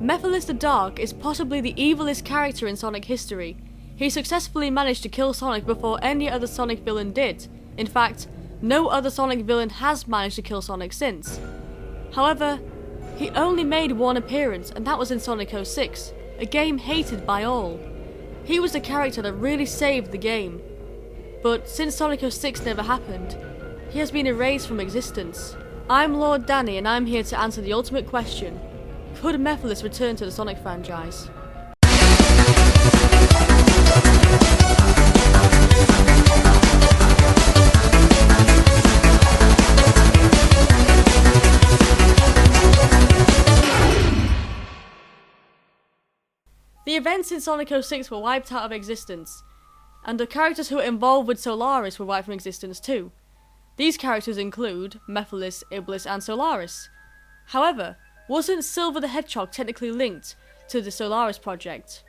Mephiles the Dark is possibly the evilest character in Sonic history. He successfully managed to kill Sonic before any other Sonic villain did. In fact, no other Sonic villain has managed to kill Sonic since. However, he only made one appearance, and that was in Sonic 06, a game hated by all. He was the character that really saved the game. But since Sonic 06 never happened, he has been erased from existence. I'm Lord Danny, and I'm here to answer the ultimate question: could Mephiles return to the Sonic franchise? The events in Sonic 06 were wiped out of existence, and the characters who were involved with Solaris were wiped from existence too. These characters include Mephiles, Iblis, and Solaris. However, wasn't Silver the Hedgehog technically linked to the Solaris project?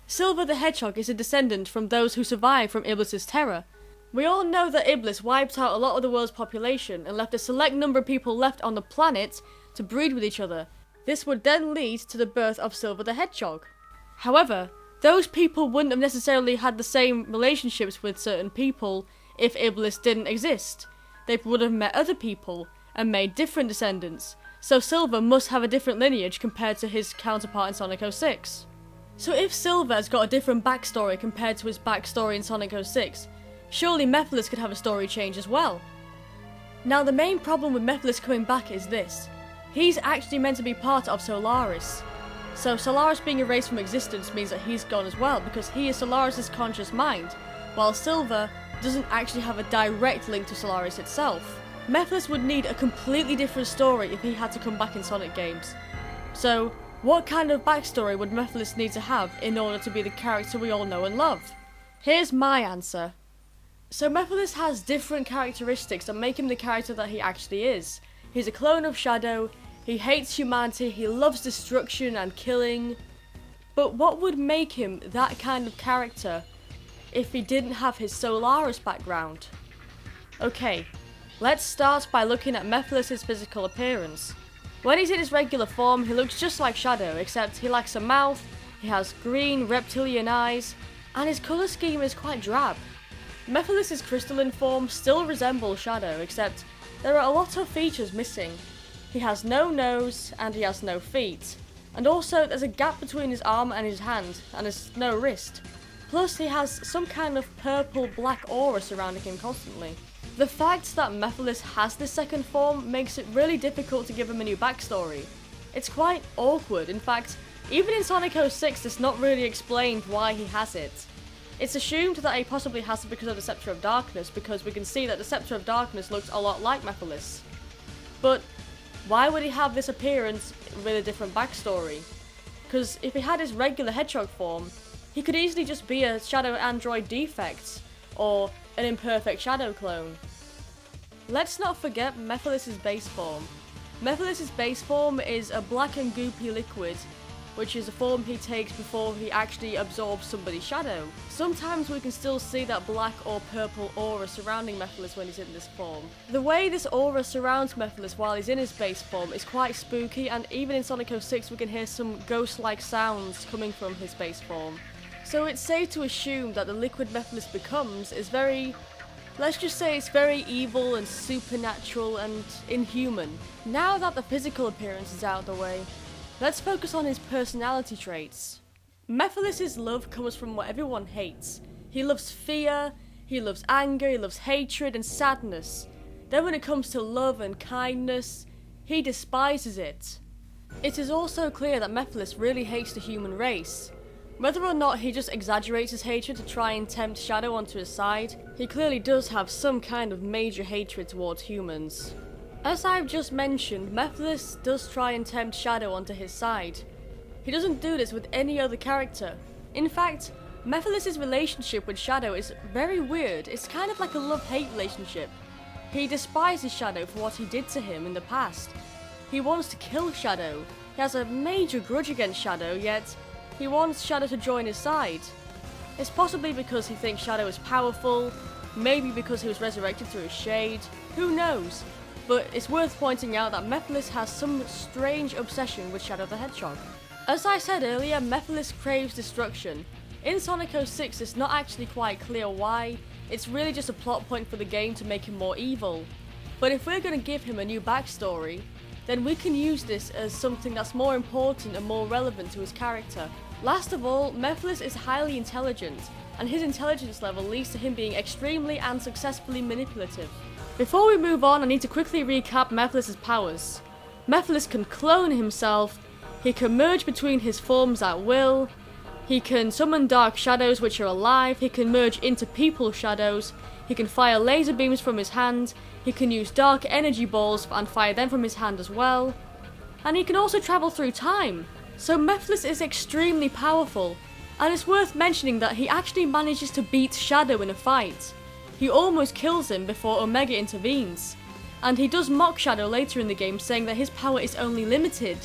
Silver the Hedgehog is a descendant from those who survived from Iblis's terror. We all know that Iblis wiped out a lot of the world's population and left a select number of people left on the planet to breed with each other. This would then lead to the birth of Silver the Hedgehog. However, those people wouldn't have necessarily had the same relationships with certain people if Iblis didn't exist. They would have met other people and made different descendants, so Silver must have a different lineage compared to his counterpart in Sonic 06. So if Silver has got a different backstory compared to his backstory in Sonic 06, surely Mephiles could have a story change as well. Now the main problem with Mephiles coming back is this: he's actually meant to be part of Solaris. So Solaris being erased from existence means that he's gone as well, because he is Solaris' conscious mind, while Silver doesn't actually have a direct link to Solaris itself. Mephiles would need a completely different story if he had to come back in Sonic games. So, what kind of backstory would Mephiles need to have in order to be the character we all know and love? Here's my answer. So Mephiles has different characteristics that make him the character that he actually is. He's a clone of Shadow, he hates humanity, he loves destruction and killing. But what would make him that kind of character if he didn't have his Solaris background? Okay, let's start by looking at Mephiles' physical appearance. When he's in his regular form, he looks just like Shadow, except he lacks a mouth, he has green reptilian eyes, and his colour scheme is quite drab. Mephiles' crystalline form still resembles Shadow, except there are a lot of features missing. He has no nose, and he has no feet. And also, there's a gap between his arm and his hand, and there's no wrist. Plus, he has some kind of purple-black aura surrounding him constantly. The fact that Mephiles has this second form makes it really difficult to give him a new backstory. It's quite awkward. In fact, even in Sonic 06, it's not really explained why he has it. It's assumed that he possibly has it because of the Scepter of Darkness, because we can see that the Scepter of Darkness looks a lot like Mephiles. But why would he have this appearance with a different backstory? Because if he had his regular Hedgehog form, he could easily just be a Shadow Android defect, or an imperfect Shadow clone. Let's not forget Mephiles' base form. Mephiles' base form is a black and goopy liquid, which is a form he takes before he actually absorbs somebody's shadow. Sometimes we can still see that black or purple aura surrounding Mephiles when he's in this form. The way this aura surrounds Mephiles while he's in his base form is quite spooky, and even in Sonic 06 we can hear some ghost-like sounds coming from his base form. So it's safe to assume that the liquid Mephiles becomes is very, let's just say it's very evil and supernatural and inhuman. Now that the physical appearance is out of the way, let's focus on his personality traits. Mephiles' love comes from what everyone hates. He loves fear, he loves anger, he loves hatred and sadness. Then when it comes to love and kindness, he despises it. It is also clear that Mephiles really hates the human race. Whether or not he just exaggerates his hatred to try and tempt Shadow onto his side, he clearly does have some kind of major hatred towards humans. As I've just mentioned, Mephiles does try and tempt Shadow onto his side. He doesn't do this with any other character. In fact, Mephiles' relationship with Shadow is very weird. It's kind of like a love-hate relationship. He despises Shadow for what he did to him in the past. He wants to kill Shadow. He has a major grudge against Shadow, yet he wants Shadow to join his side. It's possibly because he thinks Shadow is powerful, maybe because he was resurrected through his shade, who knows? But it's worth pointing out that Mephiles has some strange obsession with Shadow the Hedgehog. As I said earlier, Mephiles craves destruction. In Sonic 06 it's not actually quite clear why, it's really just a plot point for the game to make him more evil. But if we're going to give him a new backstory, then we can use this as something that's more important and more relevant to his character. Last of all, Mephiles is highly intelligent, and his intelligence level leads to him being extremely and successfully manipulative. Before we move on, I need to quickly recap Mephiles' powers. Mephiles can clone himself, he can merge between his forms at will, he can summon dark shadows which are alive, he can merge into people's shadows, he can fire laser beams from his hand, he can use dark energy balls and fire them from his hand as well, and he can also travel through time. So Mephiles is extremely powerful, and it's worth mentioning that he actually manages to beat Shadow in a fight. He almost kills him before Omega intervenes, and he does mock Shadow later in the game, saying that his power is only limited.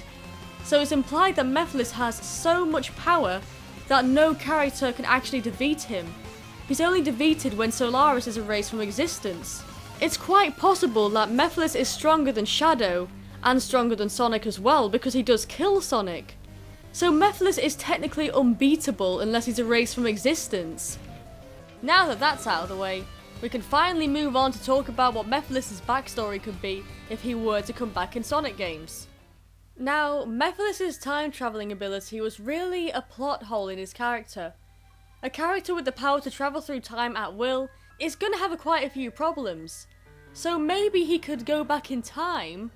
So it's implied that Mephiles has so much power that no character can actually defeat him. He's only defeated when Solaris is erased from existence. It's quite possible that Mephiles is stronger than Shadow, and stronger than Sonic as well, because he does kill Sonic. So Mephiles is technically unbeatable unless he's erased from existence. Now that that's out of the way, we can finally move on to talk about what Mephiles' backstory could be if he were to come back in Sonic games. Now, Mephiles' time travelling ability was really a plot hole in his character. A character with the power to travel through time at will is going to have quite a few problems. So maybe he could go back in time,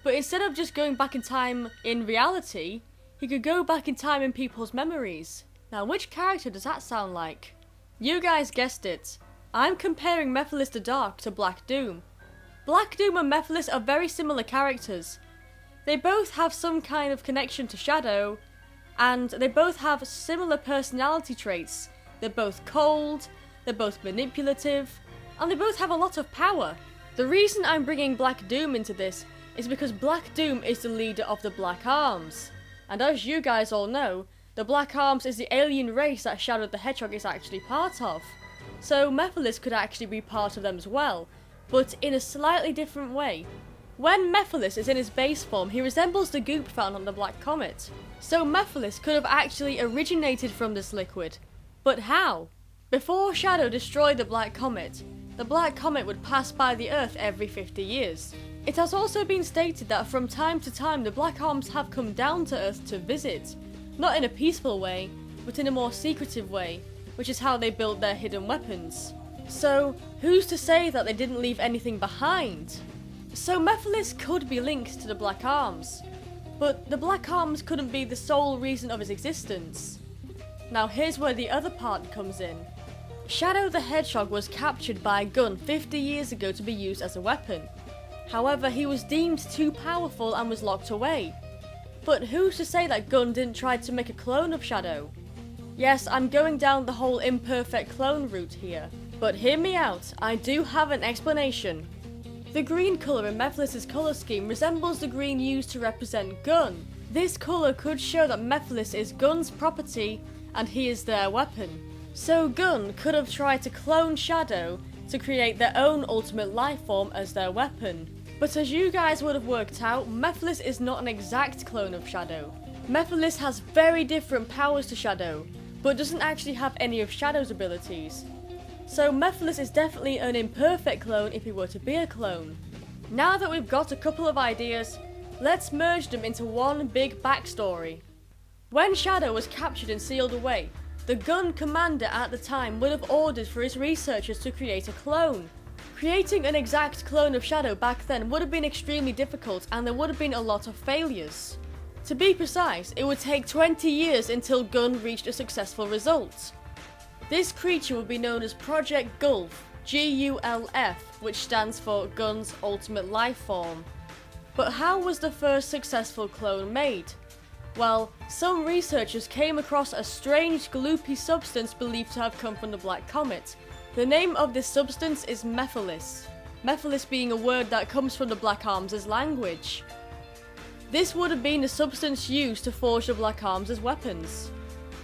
but instead of just going back in time in reality, he could go back in time in people's memories. Now, which character does that sound like? You guys guessed it. I'm comparing Mephiles the Dark to Black Doom. Black Doom and Mephiles are very similar characters. They both have some kind of connection to Shadow, and they both have similar personality traits. They're both cold, they're both manipulative, and they both have a lot of power. The reason I'm bringing Black Doom into this is because Black Doom is the leader of the Black Arms. And as you guys all know, the Black Arms is the alien race that Shadow the Hedgehog is actually part of. So Mephiles could actually be part of them as well, but in a slightly different way. When Mephiles is in his base form, he resembles the goop found on the Black Comet. So Mephiles could have actually originated from this liquid. But how? Before Shadow destroyed the Black Comet would pass by the Earth every 50 years. It has also been stated that from time to time the Black Arms have come down to Earth to visit. Not in a peaceful way, but in a more secretive way, which is how they built their hidden weapons. So, who's to say that they didn't leave anything behind? So Mephiles could be linked to the Black Arms, but the Black Arms couldn't be the sole reason of his existence. Now here's where the other part comes in. Shadow the Hedgehog was captured by a gun 50 years ago to be used as a weapon. However, he was deemed too powerful and was locked away. But who's to say that Gun didn't try to make a clone of Shadow? Yes, I'm going down the whole imperfect clone route here, but hear me out, I do have an explanation. The green colour in Mephiles' colour scheme resembles the green used to represent Gun. This colour could show that Mephiles is Gun's property and he is their weapon. So Gun could have tried to clone Shadow to create their own ultimate life form as their weapon. But as you guys would have worked out, Mephiles is not an exact clone of Shadow. Mephiles has very different powers to Shadow, but doesn't actually have any of Shadow's abilities. So Mephiles is definitely an imperfect clone if he were to be a clone. Now that we've got a couple of ideas, let's merge them into one big backstory. When Shadow was captured and sealed away, the Gun commander at the time would have ordered for his researchers to create a clone. Creating an exact clone of Shadow back then would have been extremely difficult and there would have been a lot of failures. To be precise, it would take 20 years until Gun reached a successful result. This creature would be known as Project G.U.L.F, G.U.L.F, which stands for Gun's Ultimate Life Form. But how was the first successful clone made? Well, some researchers came across a strange gloopy substance believed to have come from the Black Comet. The name of this substance is Mephiles. Mephiles being a word that comes from the Black Arms' language. This would have been the substance used to forge the Black Arms as weapons.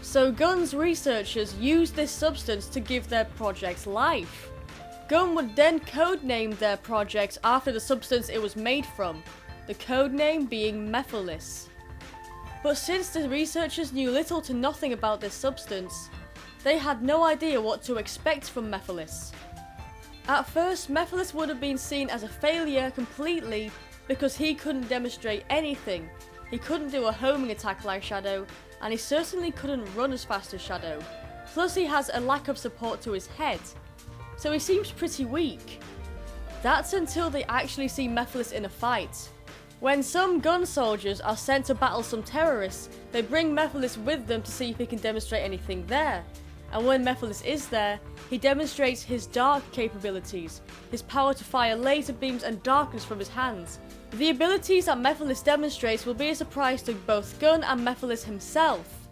So Gun's researchers used this substance to give their project life. Gun would then codename their project after the substance it was made from, the codename being Mephiles. But since the researchers knew little to nothing about this substance, they had no idea what to expect from Mephiles. At first, Mephiles would have been seen as a failure completely because he couldn't demonstrate anything. He couldn't do a homing attack like Shadow, and he certainly couldn't run as fast as Shadow. Plus he has a lack of support to his head, so he seems pretty weak. That's until they actually see Mephiles in a fight. When some gun soldiers are sent to battle some terrorists, they bring Mephiles with them to see if he can demonstrate anything there. And when Mephiles is there, he demonstrates his dark capabilities, his power to fire laser beams and darkness from his hands. The abilities that Mephiles demonstrates will be a surprise to both Gun and Mephiles himself.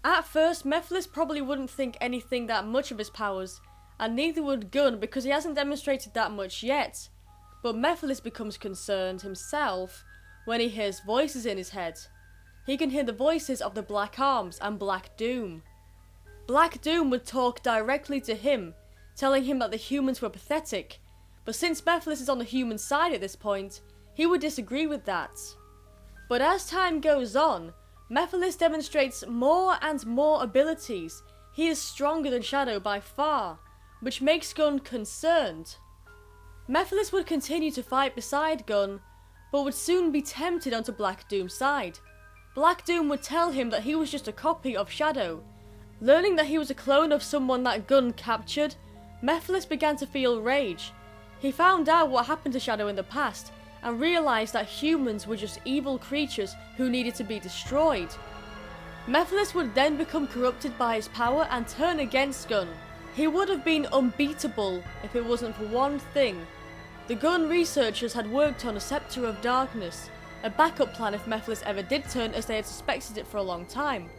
At first, Mephiles probably wouldn't think anything that much of his powers, and neither would Gun because he hasn't demonstrated that much yet. But Mephiles becomes concerned himself when he hears voices in his head. He can hear the voices of the Black Arms and Black Doom. Black Doom would talk directly to him, telling him that the humans were pathetic, but since Mephiles is on the human side at this point, he would disagree with that. But as time goes on, Mephiles demonstrates more and more abilities. He is stronger than Shadow by far, which makes Gun concerned. Mephiles would continue to fight beside Gun, but would soon be tempted onto Black Doom's side. Black Doom would tell him that he was just a copy of Shadow. Learning that he was a clone of someone that Gun captured, Mephiles began to feel rage. He found out what happened to Shadow in the past, and realised that humans were just evil creatures who needed to be destroyed. Mephiles would then become corrupted by his power and turn against Gun. He would have been unbeatable if it wasn't for one thing. The Gun researchers had worked on a Scepter of Darkness, a backup plan if Mephiles ever did turn, as they had suspected it for a long time.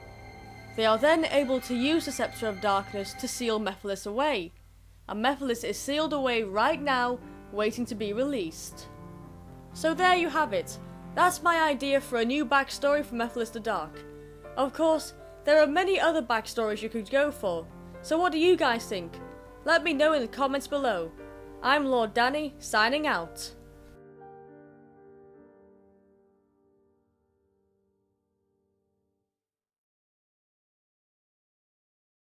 They are then able to use the Scepter of Darkness to seal Mephiles away, and Mephiles is sealed away right now, waiting to be released. So there you have it. That's my idea for a new backstory for Mephiles the Dark. Of course, there are many other backstories you could go for, so what do you guys think? Let me know in the comments below. I'm Lord Danny, signing out.